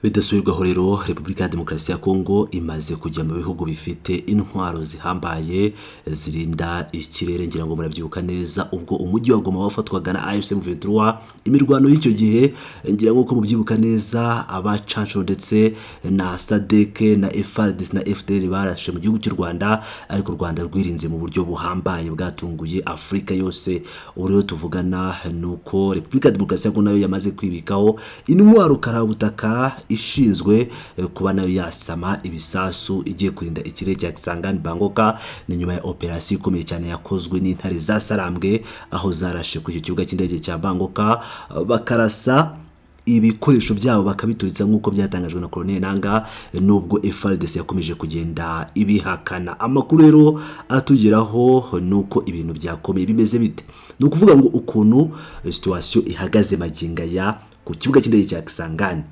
Bidasubirwaho rero Repubulika ya Demokarasi ya Kongo imaze kujya mu bihugu bifite intwaro zihambaye zirinda ikirere. Ngira ngo murabyibuka neza ubwo umujyi wa Goma wafatwaga na AFC M23, imirwano y'icyo gihe ngira ngo ko mubyibuka neza abacanshuro ndetse na SADC na FARDC na FDL barashe mu gihugu cy'u Rwanda, ariko u Rwanda rwirinze mu buryo buhambaye bwatunguye Afrika yose. Ubu rero tuvugana nuko Repubulika ya Demokarasi ya Kongo nayo yamaze kwibikaho intwaro karabutaka ishinzwe kuba nayo yasama ibisasu igiye kurinda ikirere cya Kisangani Bangoka. Ni nyuma ya operasiyo ikomeye cyane yakozwe n'intare za Sarambwe, aho zarashe ku kibuga cy'indege cya Bangoka bakarasa ibikoresho byabo bakabituritsa nk'uko byatangajwe na Colonel Nanga, nubwo FARDC yakomeje kugenda ibihakana. Amakuru rero atugeraho nuko ibintu byakomeye bimeze bite, ni ukuvuga ngo ukuntu situation ihagaze maginga ya ku kibuga cy'indege cya Kisangani.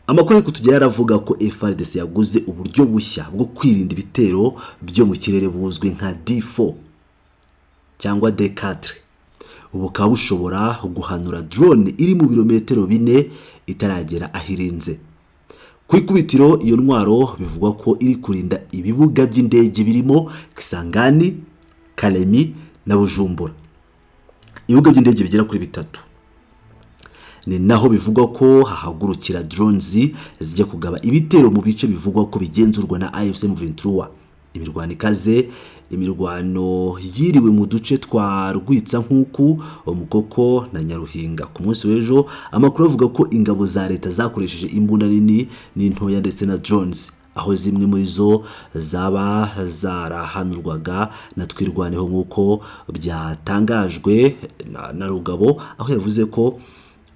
Amakuru ari kutugera aravuga ko FARDC yaguze uburyo bushya bwo kwirinda ibitero byo mu kirere buzwi nka D4 cyangwa D4. Ubu bukaba bushobora guhanura drone iri mu birometero 4 itaragera ahirinze. Ku ikubitiro iyo ntwaro bivugwa ko iri kurinda ibibuga by'indege birimo Kisangani, Kalemi na Bujumbura. Ibibuga by'indege bigera kuri 3. Ni naho bivugwa ko hahagurukira drones zijya kugaba ibitero mu bice bivugwa ko bigenzurwa na AFC M23. Imirwano ikaze, imirwano yiriwe mu duce twa Rwitsa nk'uku Mukoko na Nyaruhinga. Ku munsi w'ejo amakuru avuga ko ingabo za leta zakoresheje imbunda nini n'intoya ndetse na drones, aho zimwe muri zo zaba zarahanurwaga na Twirwaneho nk'uko byatangajwe na Rugabo, aho yavuze ko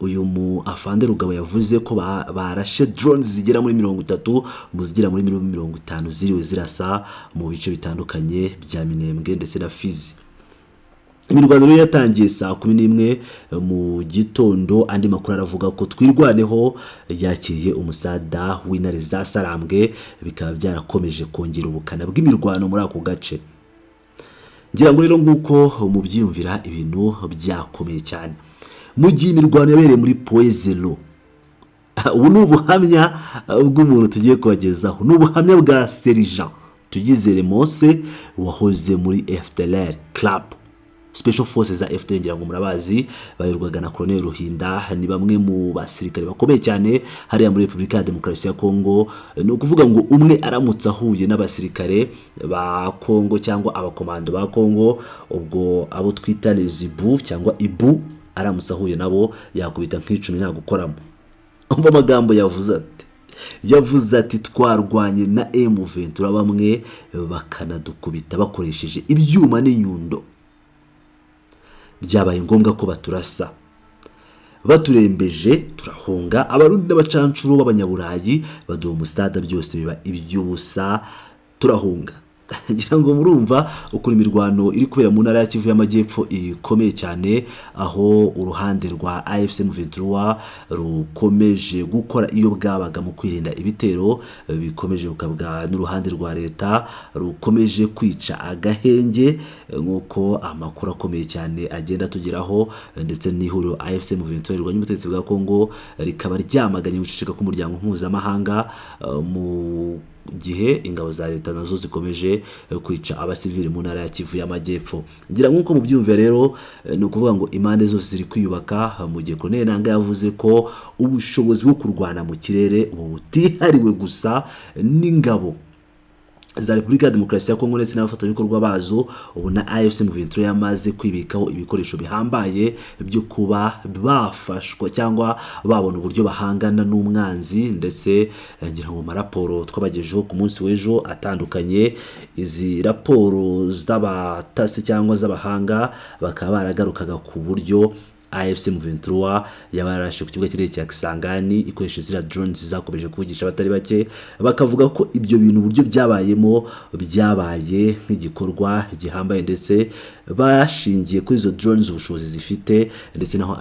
uyu mu afande Rugabo yavuze ko barashe drones zigera muri 30 mu zigera muri 50 ziriwe zirasa mu bice bitandukanye bya Minembwe ndetse na Fizi. Imirwano rero yatangiye saa 11 mu gitondo. Andi makuru aravuga ko Twirwaneho yakiriye umusada w'intare za Sarambwe, bikaba byarakomeje kongera ubukana bw'imirwano muri ako gace. Ngira ngo rero nguko mu byiyumvira ibintu byakomeye cyane mu gihe imirwano yabereye muri Poezelo. Ubu ni ubuhamya bw'umuntu tugiye kubagezaho, ni ubuhamya bwa Sergeant Tugizere Mose wahoze muri FDLR Club Special Forces za FDL. Ngira ngo murabazi bayirwaga na Colonel Ruhinda, ni bamwe mu basirikare bakomeye cyane hariya muri Repubulika ya Demokarasi ya Kongo. Ni ukuvuga ngo umwe aramutse ahuye n'abasirikare ba Kongo cyangwa abakomando ba Kongo, ubwo abo twita les Ibu cyangwa Ibu, aramutse ahuye nabo yakubita nk'icumi nta gukoramo. Umva amagambo yavuze ati twarwanye na M23 bamwe bakanadukubita bakoresheje ibyuma n'inyundo, byabaye ngombwa ko baturasa, baturembeje turahunga. Abarundi n'abacancuro b'abanyaburayi baduha umustada, byose biba iby'ubusa turahunga. Ngira ngo murumva uko imirwano iri kubera mu ntara ya Kivu y'Amajyepfo ikomeye cyane, aho uruhande rwa AFC M23 rukomeje gukora iyo bwabaga mu kwirinda ibitero, bikomeje gukabwa n'uruhande rwa leta rukomeje kwica agahenge nk'uko amakuru akomeye cyane agenda tugeraho. Ndetse n'ihuriro AFC M23 rwanya ubutegetsi bwa Kongo rikaba ryamaganye guceceka k'umuryango mpuzamahanga mu gihe ingabo za leta nazo zikomeje kwica abasivili mu ntara ya Kivu y'Amajyepfo. Ngira nk'uko mu byumve rero ni ukuvuga ngo imande zose ziri kwiyubaka, mu gihe Colonel Nanga yavuze ko ubushobozi bwo kurwana mu kirere ubu butihariwe gusa n'ingabo za Repubulika ya Demokarasi ya Kongo ndetse n'abafatanyabikorwa bazo. Ubu na AFC M23 yamaze kwibikaho ibikoresho bihambaye byo kuba bafashwa cyangwa babona uburyo bahangana n'umwanzi. Ndetse ngira ngo maraporo twabagejeho ku munsi w'ejo atandukanye, izi raporo z'abatasi cyangwa z'abahanga bakaba baragarukaga ku buryo AFC M23 yabarashe ku kibuga cy'indege cya Kisangani ikoresha zira drones zakomeje kuvugisha abatari bake, bakavuga ko ibyo bintu uburyo byabaye nk'igikorwa gihambaye, ndetse bashingiye kuri izo drones ubushobozi zifite, ndetse naho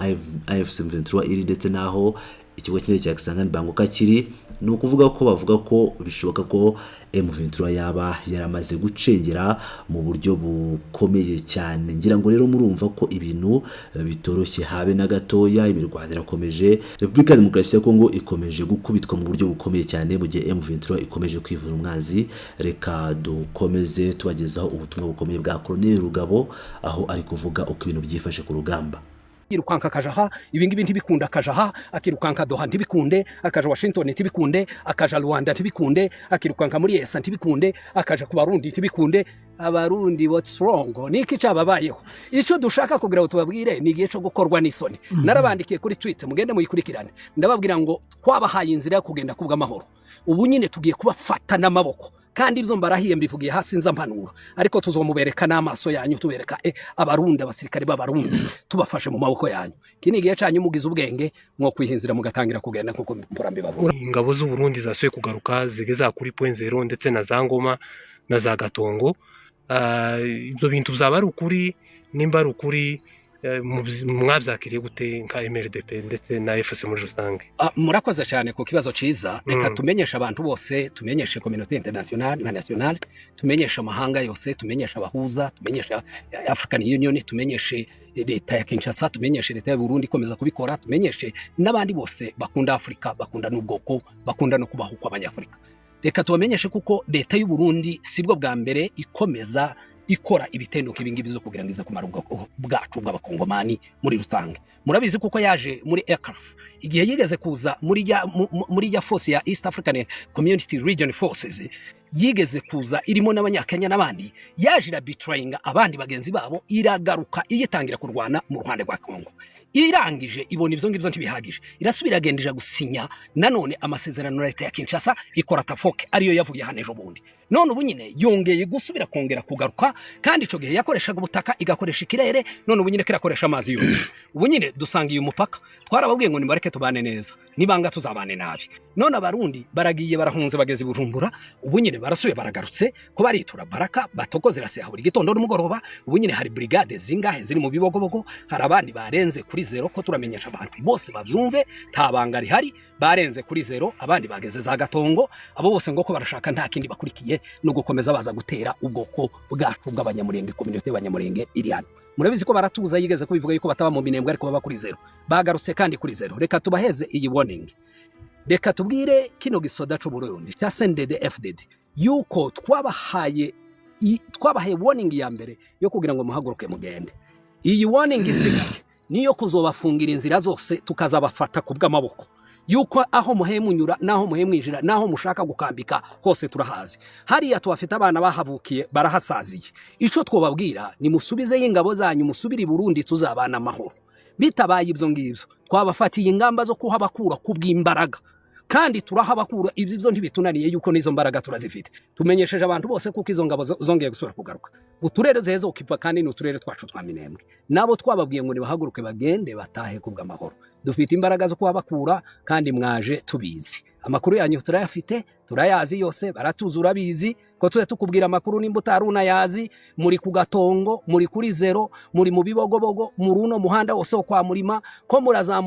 AFC M23 iri, ndetse naho ikigo cy'indege cya Kisangani Bangoka kiri, ni ukuvuga ko bavuga ko bishoboka ko M23 yaba yaramaze gucengera mu buryo bukomeye cyane. Ngira ngo rero murumva ko ibintu bitoroshye habe na gatoya. Imirwano irakomeje, Repubulika ya Demokarasi ya Kongo ikomeje gukubitwa mu buryo bukomeye cyane mu gihe M23 ikomeje kwivuna umwanzi. Reka dukomeze tubagezaho ubutumwa bukomeye bwa Colonel Rugabo aho ari kuvuga uko ibintu byifashe ku rugamba. Yirukanka akajaha ibingibi ntibikunda, akajaha akirukanka Doha ntibikunde, akaja Washington ntibikunde, akaja Rwanda ntibikunde, akirukanka muri ESA ntibikunde, akaja ku Barundi ntibikunde. Abarundi what's wrong? Niki cababayeho? Ico dushaka kugira ngo tubabwire ni igihe cyo gukorwa n'isoni. Narabandikiye kuri Twitter, mugende muyikurikirane, ndababwira ngo twabahaye inzira yo kugenda kubwa amahoro, ubu nyine tugiye kubafata n'amaboko, kandi ibyo mbarahiye mbivugiye hasi nza mpanura, ariko tuzomubereka n'amaso yanyu, tubereka Abarundi, abasirikare b'Abarundi, tubafashe mu maboko yanyu. Kini gihe cyanyu mugize ubwenge mwo kwihinzira mugatangira kugenda nkuko murambe babura. Ingabo z'u Burundi zasuye kugaruka zigeza kuri point 0 ndetse na za Ngoma na za Gatongo. Ibyo bintu byaba ari ukuri, nimba ari ukuri mwabyakiriye gute nka MRDP ndetse na FC muri rusange? Murakoze cyane ku kibazo ciza. Reka tumenyesha abantu bose, tumenyeshe community international na national, tumenyesha amahanga yose, tumenyesha abahuza, tumenyesha African Union, tumenyeshe leta ya Kinshasa, tumenyeshe leta ya Burundi komeza kubikora, tumenyeshe n'abandi bose bakunda Afrika, bakunda n'ubwoko, bakunda no kubaho kw'abanyafrika. Reka tubamenyeshe kuko leta y'u Burundi sibwo bwa mbere ikomeza ikora ibitendo kibingibi zo kugira ngo iza kumara ubwoko bwacu bw'abakongomani muri rusange. Murabizi kuko yaje muri aircraft igihe yigeze kuza muri ya force ya East African Community Region Forces, yigeze kuza irimo n'abanyakenya n'abandi, yaje betraying abandi bagenzi babo, iragaruka iyitangira kurwana mu ruhande rwa Kongo. Irangije ibona ivyo ngivyo ntibihagije, irasubira agendera gusinya nanone amasezerano leta ya Kinshasa ikora tafoke ariyo yavuye hane ejo bundi. None ubu nyine yongeye gusubira kongera kugaruka, kandi ico gihe yakoreshaga ubutaka igakoresha ikirere, none ubu nyine kirakoresha amazi yo. Ubu nyine dusangiye umupaka, twarababwiye ngo nibareke tubane neza, nibanga tuzabane nabi. None Abarundi baragiye barahunze bageze Bujumbura, ubu nyine barasuye baragarutse ko baritura Baraka batokoze rase buri gitondo n'umugoroba. Ubu nyine hari brigade zingahe ziri mu bibogobogo, hari abandi barenze kuri 0 ko turamenyesha abantu bose bavyumve, nta banga rihari, barenze kuri 0, abandi bageze za Gatongo. Abo bose ngo ko barashaka nta kindi bakurikiye no gukomeza baza gutera ubwoko bwacu bw'abanyamurenge, community y'abanyamurenge iri hano. Murabizi ko baratuza yigeze ko bivuga yuko bataba mu Minembwe ariko baba kuri 0, bagarutse kandi kuri 0. Reka tubaheze iyi warning, reka tubwire kino gisoda cyo Burundi cya CNDD FDD yuko twabahaye warning ya mbere yo kugira ngo muhaguruke mugende. Iyi warning isigaye niyo kuzobafungira inzira zose tukazabafata kubw'amaboko, yuko aho muhemunyura naho muhemwijira naho mushaka gukambika hose turahazi. Hariya tuwafite abana bahavukiye barahasaziye. Ico twobabwira ni musubize y'ingabo zanyu, musubiri Burundi tuzabana amahoro. Bitabaye ibyo ngibyo twabafatiye ingamba zo kuhabakura kubw'imbaraga, kandi turahabakura ibyo ntibitunaniye yuko nizo mbaraga turazifite. Tumenyesheje abantu bose kuko izo ngabo zongeye gusubira kugaruka. Uturere zezo ukipa kandi n'uturere twacu twa Minembwe, nabo twababwiye ngo nibahaguruke bagende batahe kubw'amahoro. Dufite imbaraga zo kuhabakura kandi mwaje tubizi. Amakuru yanyu turayafite, turayazi yose, baratuzura bizi ko tuze tukubwira amakuru nimba utaruna yazi. Muri ku Gatongo, muri kuri 0, muri mu bibogobogo, muri uno muhanda wose wo kwa Murima, ko murazamuka